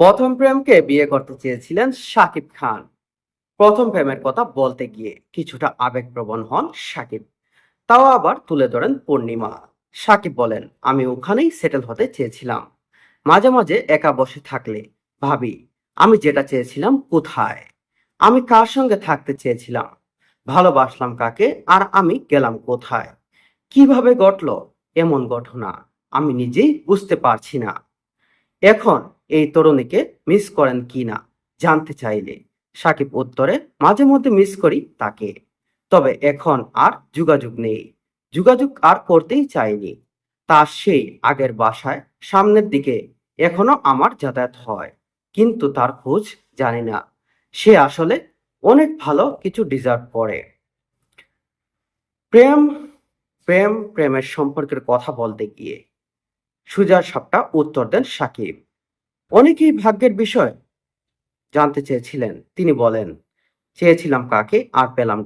প্রথম প্রেমকে বিয়ে করতে চেয়েছিলেন শাকিব খান। প্রথম প্রেমের কথা বলতে গিয়ে কিছুটা আবেগপ্রবণ হন শাকিব। তাও আবার তুলে ধরেন পূর্ণিমা। শাকিব বলেন, আমি ওখানেই সেটেল হতে চেয়েছিলাম। মাঝে মাঝে একা বসে থাকলে ভাবি, আমি যেটা চেয়েছিলাম কোথায়? আমি কার সঙ্গে থাকতে চেয়েছিলাম? ভালোবাসলাম কাকে, আর আমি গেলাম কোথায়? কিভাবে ঘটলো এমন ঘটনা? আমি নিজেই বুঝতে পারছি না। এখন এই তরুণীকে মিস করেন কিনা জানতে চাইলে সাকিব উত্তরে, মাঝে মধ্যে মিস করি তাকে, তবে এখন আর যোগাযোগ নেই। যোগাযোগ আর করতেই চাইনি। তার সেই আগের বাসায় সামনের দিকে এখনো আমার যাতায়াত হয়, কিন্তু তার খোঁজ জানি না। সে আসলে অনেক ভালো কিছু ডিজার্ভ করে। প্রেম প্রেমের সম্পর্কের কথা বলতে গিয়ে সুজার সাপটা উত্তর দেন সাকিব। অনেকেই ভাগ্যের বিষয় জানতে চেয়েছিলেন। তিনি বলেন, চেয়েছিলাম কাকে আর পেলাম